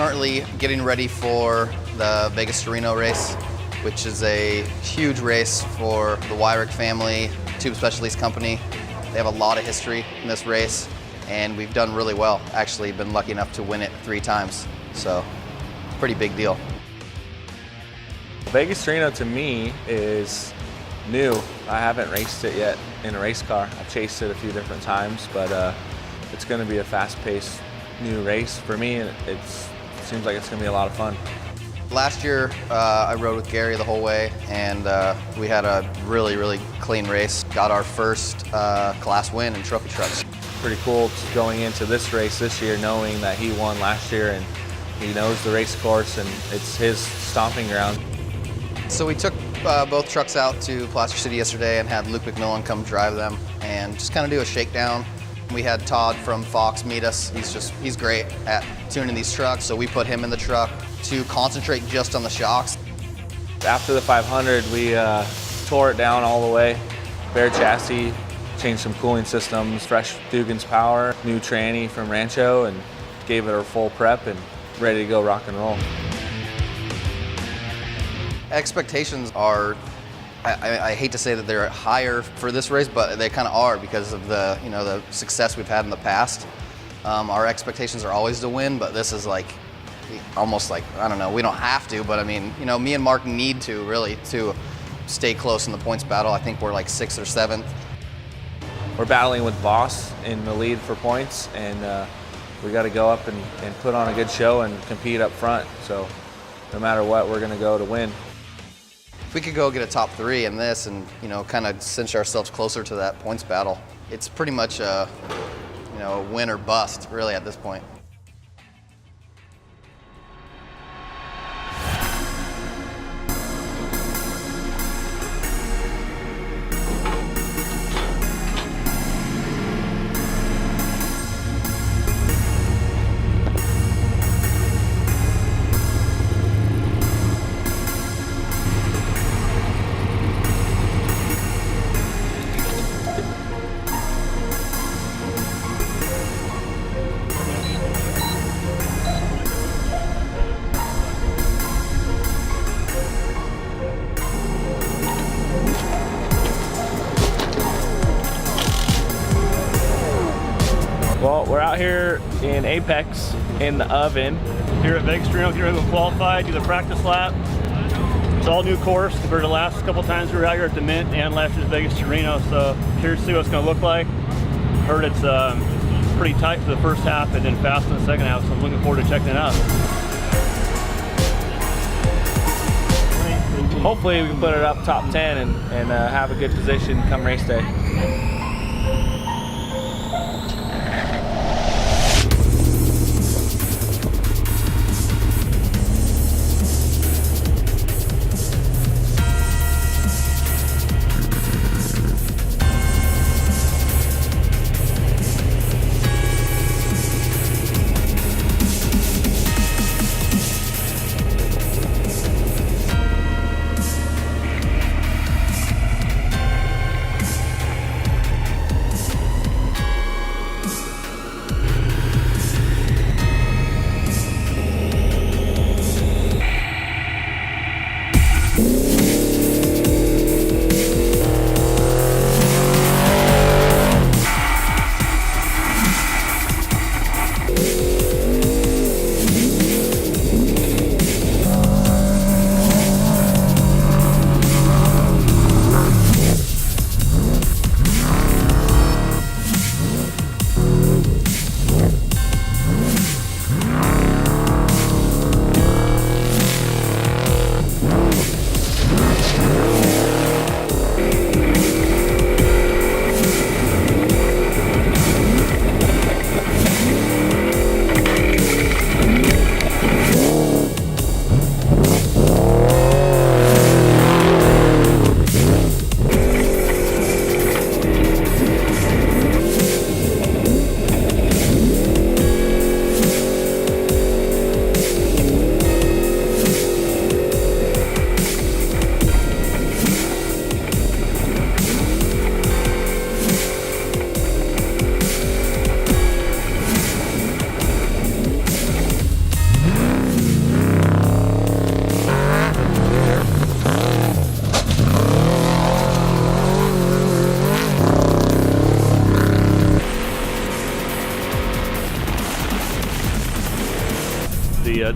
currently getting ready for the Vegas to Reno race, which is a huge race for the Weyhrich family, Tube Specialties company. They have a lot of history in this race, and we've done really well. Actually, been lucky enough to win it 3 times, so pretty big deal. Vegas to Reno to me is new. I haven't raced it yet in a race car. I've chased it a few different times, but it's going to be a fast-paced new race for me, and it seems like it's going to be a lot of fun. Last year, I rode with Gary the whole way, and we had a really, really clean race. Got our first class win in trophy trucks. Pretty cool going into this race this year, knowing that he won last year and he knows the race course and it's his stomping ground. So we took both trucks out to Placer City yesterday and had Luke McMillan come drive them and just kind of do a shakedown. We had Todd from Fox meet us. He's great at tuning these trucks, so we put him in the truck to concentrate just on the shocks. After the 500, we tore it down all the way. Bare chassis, changed some cooling systems, fresh Dugan's power, new tranny from Rancho, and gave it a full prep and ready to go rock and roll. Expectations are, I hate to say that they're higher for this race, but they kind of are because of the the success we've had in the past. Our expectations are always to win, but this is like almost like, I don't know, we don't have to, but I mean, me and Mark need to really to stay close in the points battle. I think we're like 6th or 7th. We're battling with Boss in the lead for points, and we got to go up and put on a good show and compete up front. So no matter what, we're going to go to win. If we could go get a top 3 in this and kind of cinch ourselves closer to that points battle, it's pretty much a win or bust really at this point. Well, we're out here in Apex in the oven. Here at Vegas to Reno, getting ready to qualify, do the practice lap. It's all new course compared to the last couple times we were out here at the Mint and last year's Vegas to Reno, so curious to see what it's going to look like. Heard it's pretty tight for the first half and then fast in the second half, so I'm looking forward to checking it out. Hopefully we can put it up top 10 and have a good position come race day.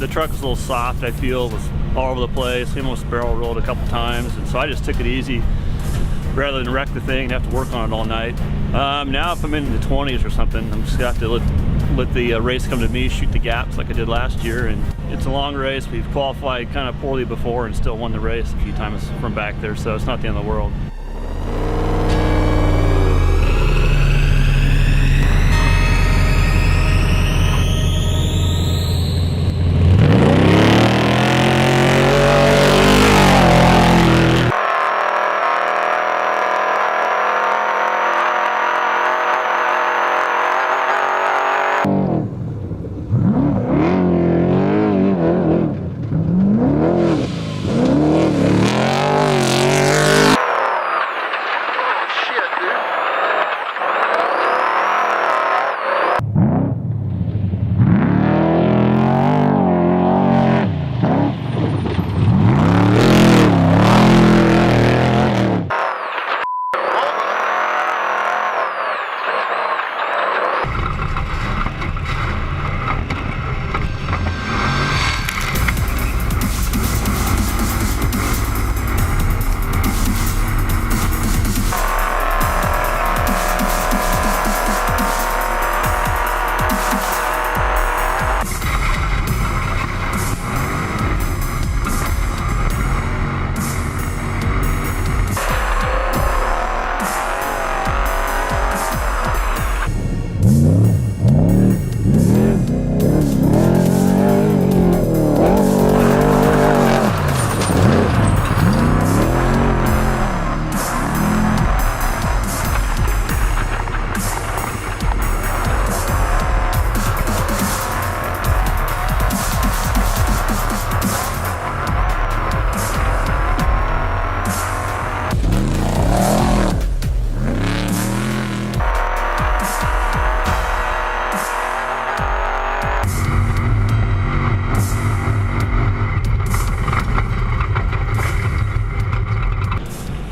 the truck was a little soft, I feel. It was all over the place. He almost barrel rolled a couple times, and so I just took it easy rather than wreck the thing and have to work on it all night. Now if I'm in the 20s or something, I'm just going to have to let the race come to me, shoot the gaps like I did last year. And it's a long race. We've qualified kind of poorly before and still won the race a few times from back there, so it's not the end of the world.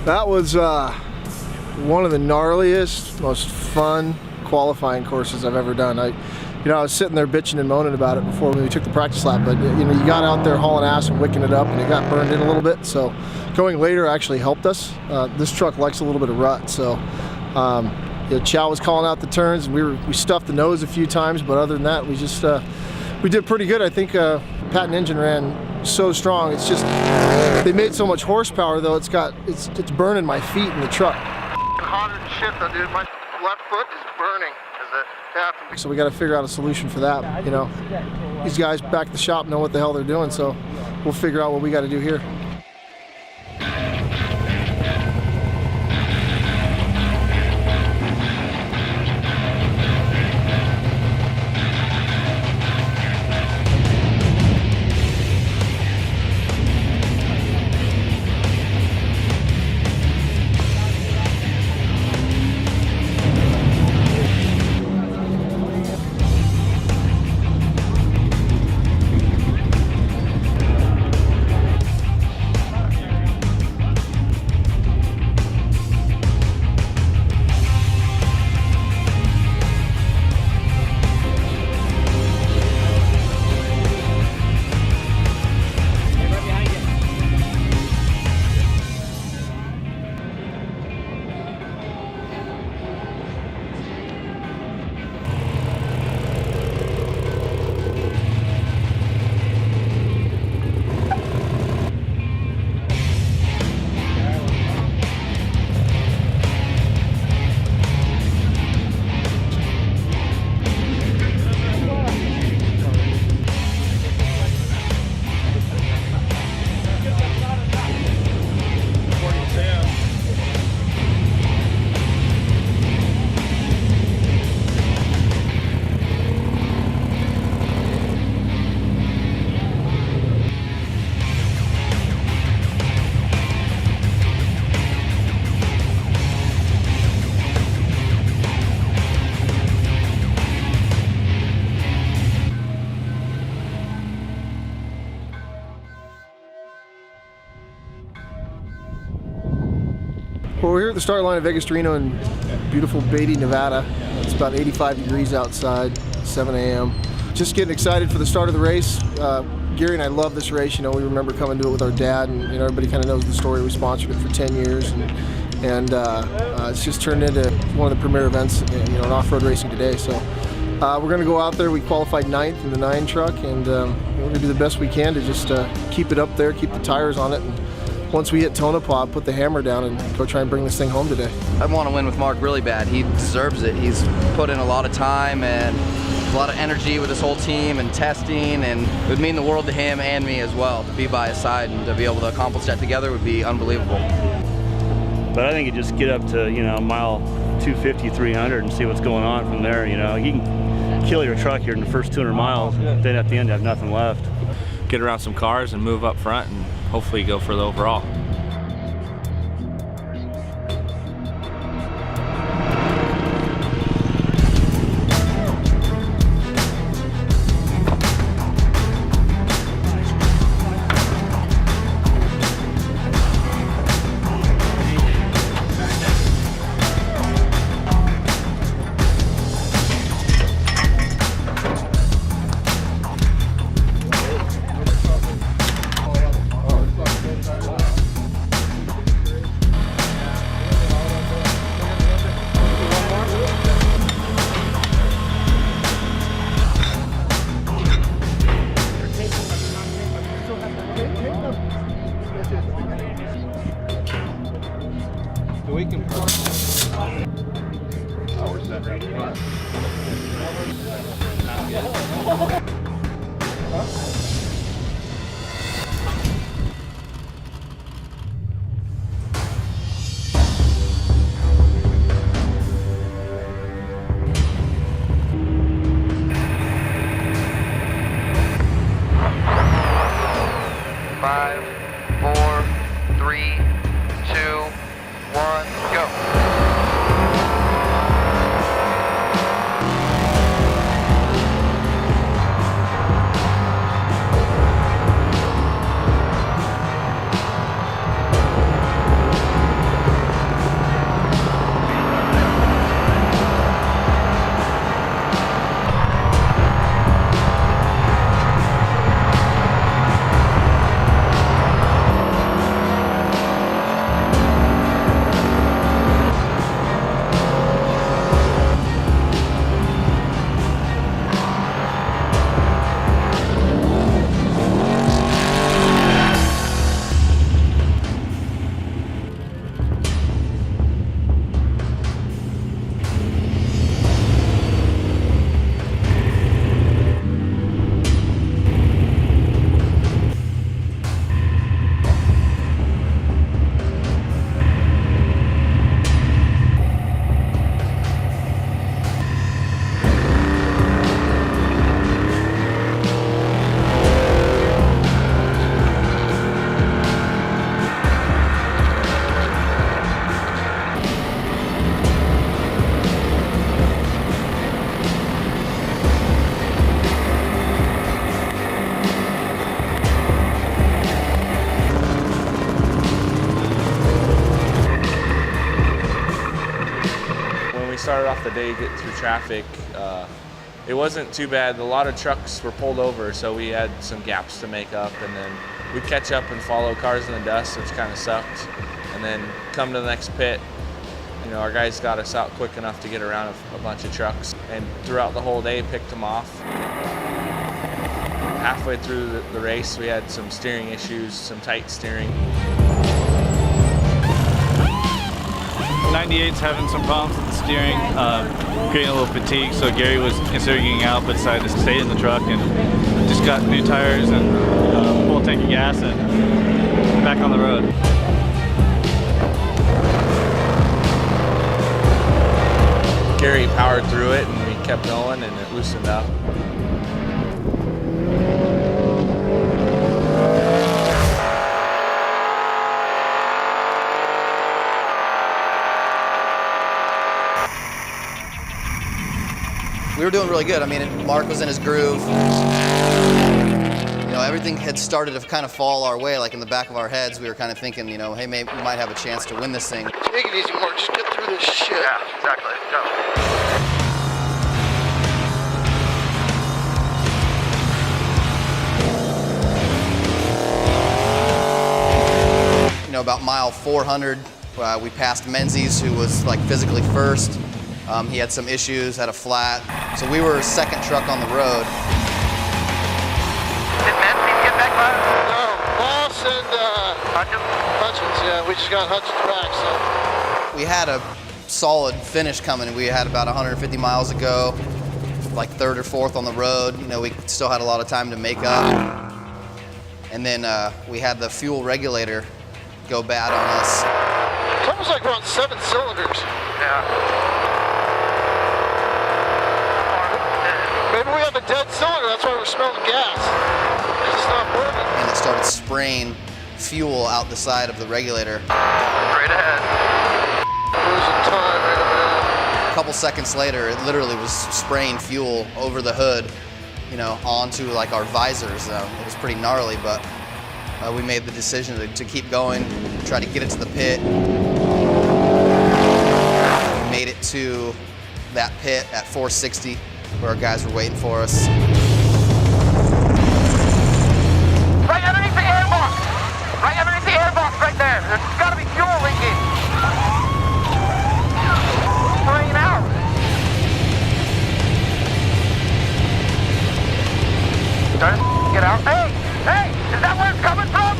That was one of the gnarliest, most fun qualifying courses I've ever done. I was sitting there bitching and moaning about it before we took the practice lap, but you got out there hauling ass and wicking it up, and it got burned in a little bit. So going later actually helped us. This truck likes a little bit of rut, so Chow was calling out the turns, and we stuffed the nose a few times, but other than that, we did pretty good. I think Patent engine ran so strong. It's just they made so much horsepower though. It's burning my feet in the truck. Hotter than shit though, dude. My left foot is burning. Is it? Yeah. So we got to figure out a solution for that. These guys back at the shop know what the hell they're doing, so we'll figure out what we got to do here. Well, we're here at the start line of Vegas to Reno in beautiful Beatty, Nevada. It's about 85 degrees outside, 7 a.m. Just getting excited for the start of the race. Gary and I love this race. You know, we remember coming to it with our dad, and you know, everybody kind of knows the story. We sponsored it for 10 years, and it's just turned into one of the premier events, you know, in off-road racing today. So we're going to go out there. We qualified 9th in the 9 truck, and we're going to do the best we can to just keep it up there, keep the tires on it, and once we hit Tonopah, put the hammer down and go try and bring this thing home today. I want to win with Mark really bad. He deserves it. He's put in a lot of time and a lot of energy with his whole team and testing, and it would mean the world to him and me as well. To be by his side and to be able to accomplish that together would be unbelievable. But I think you just get up to, you know, mile 250, 300 and see what's going on from there. You know, you can kill your truck here in the first 200 miles, then at the end you have nothing left. Get around some cars and move up front and hopefully go for the overall. We can Five, four, three, two, one, go. Started off the day getting through traffic. It wasn't too bad. A lot of trucks were pulled over, so we had some gaps to make up, and then we'd catch up and follow cars in the dust, which kind of sucked. And then come to the next pit. You know, our guys got us out quick enough to get around a bunch of trucks, and throughout the whole day picked them off. Halfway through the race, we had some steering issues, some tight steering. 98's having some problems with the steering, getting a little fatigued, so Gary was considering getting out but decided to stay in the truck and just got new tires and full tank of gas and back on the road. Gary powered through it and we kept going and it loosened up. We were doing really good. I mean, Mark was in his groove. You know, everything had started to kind of fall our way, like in the back of our heads. We were kind of thinking, you know, hey, maybe we might have a chance to win this thing. Take it easy, Mark. Just get through this shit. Yeah, exactly. Go. about mile 400, we passed Menzies, who was like physically first. He had some issues, had a flat. So we were second truck on the road. Did Menzies get back by? No, Moss and Hutchins, yeah, we just got Hutchins back, so. We had a solid finish coming. We had about 150 miles to go, like third or fourth on the road. You know, we still had a lot of time to make up. And then we had the fuel regulator go bad on us. It's almost like we're on 7 cylinders. Yeah. Maybe we have a dead cylinder, that's why we're smelling gas. It's not burning. And it started spraying fuel out the side of the regulator. Straight ahead. Losing time right now. A couple seconds later, it literally was spraying fuel over the hood, you know, onto like our visors. It was pretty gnarly, but we made the decision to keep going, try to get it to the pit. We made it to that pit at 460, where our guys were waiting for us. Right underneath the airbox. Right underneath the airbox right there. There's got to be fuel leaking. Spraying out. Get out. Hey, is that where it's coming from?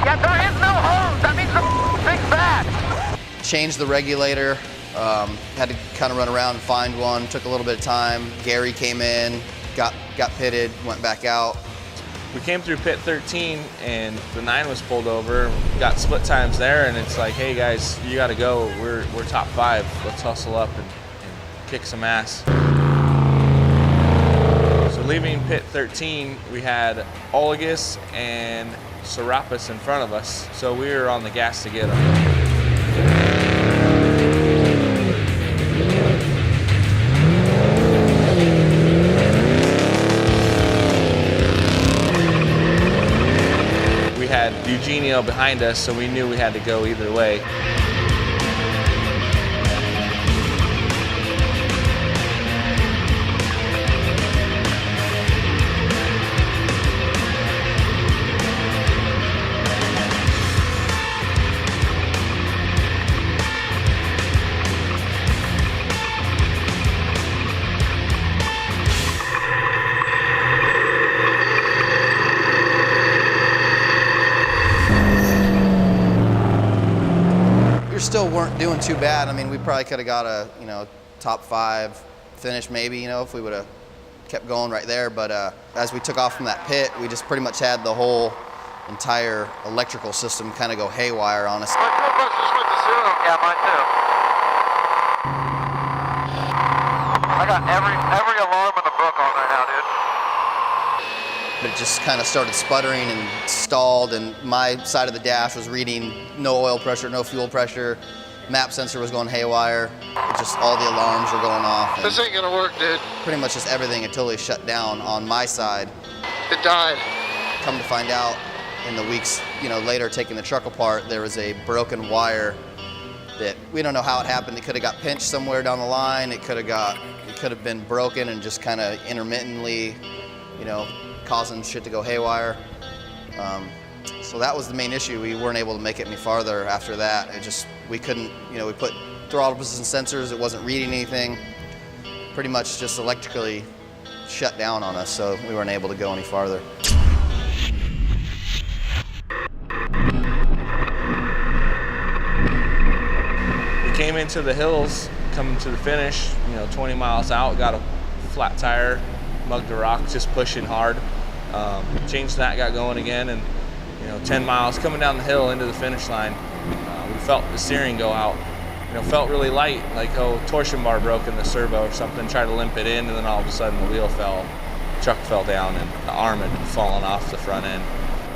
Yeah, there is no hose. That means the thing's bad. Changed the regulator, had to kind of run around and find one, took a little bit of time. Gary came in, got pitted, went back out. We came through pit 13 and the 9 was pulled over, got split times there, and it's like, hey guys, you gotta go, we're top 5, let's hustle up and kick some ass. So leaving pit 13, we had Olagus and Serapis in front of us, so we were on the gas to get them. We had Eugenio behind us, so we knew we had to go either way. Still weren't doing too bad. I mean, we probably could have got a, you know, top 5 finish maybe, you know, if we would have kept going right there. But as we took off from that pit, we just pretty much had the whole entire electrical system kind of go haywire on us. My fuel pressure's went to 0. Yeah, mine too. I got every alarm in the book on right now, dude. It just kind of started sputtering and stalled, and my side of the dash was reading no oil pressure, no fuel pressure. Map sensor was going haywire. It just all the alarms were going off. This ain't gonna work, dude. Pretty much just everything had totally shut down on my side. It died. Come to find out, in the weeks, you know, later taking the truck apart, there was a broken wire that we don't know how it happened. It could have got pinched somewhere down the line. It could have been broken and just kind of intermittently, you know, causing shit to go haywire. So that was the main issue. We weren't able to make it any farther after that. We couldn't, you know, we put throttle position sensors, it wasn't reading anything. Pretty much just electrically shut down on us, so we weren't able to go any farther. We came into the hills, coming to the finish, you know, 20 miles out, got a flat tire, mugged a rock, just pushing hard. Changed that, got going again, and you know, 10 miles coming down the hill into the finish line, we felt the steering go out. You know, felt really light, like torsion bar broke in the servo or something. Tried to limp it in, and then all of a sudden the wheel fell, truck fell down, and the arm had fallen off the front end.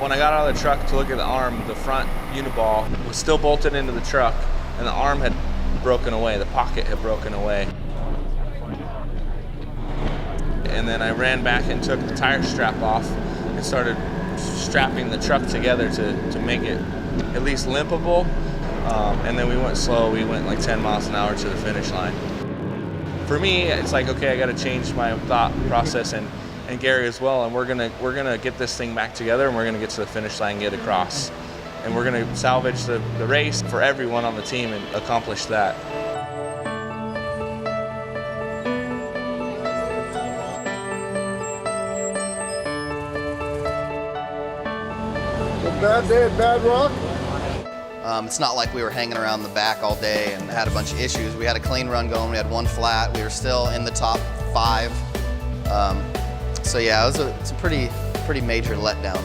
When I got out of the truck to look at the arm, the front uniball was still bolted into the truck, and the arm had broken away. The pocket had broken away. And then I ran back and took the tire strap off and started strapping the truck together to make it at least limpable. And then we went slow. We went like 10 miles an hour to the finish line. For me, it's like, okay, I got to change my thought process, and Gary as well. And we're gonna get this thing back together, and we're gonna get to the finish line and get across. and we're going to salvage the race for everyone on the team and accomplish that. Bad day at Bad Rock. It's not like we were hanging around the back all day and had a bunch of issues. We had a clean run going. We had one flat. We were still in the top 5. So yeah, it's a pretty major letdown.